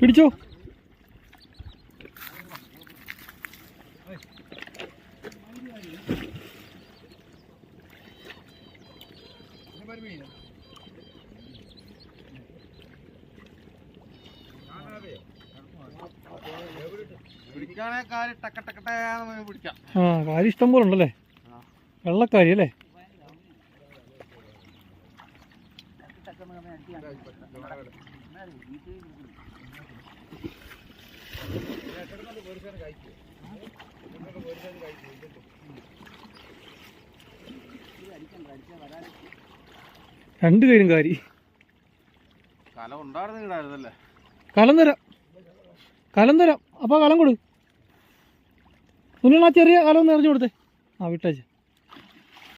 പിടിച്ചോ. ആ കാരി ഇഷ്ടം പോലെ ഉണ്ടല്ലേ, വെള്ളക്കാരി അല്ലേ. രണ്ട് കൈരും കാരി. കലം തരാം, കലം തരാം. അപ്പൊ കലം കൊടു. സുനിൽ ആ ചെറിയ കലം ഒന്ന് എറിഞ്ഞു കൊടുത്തേ. ആ വിട്ടേച്ച്.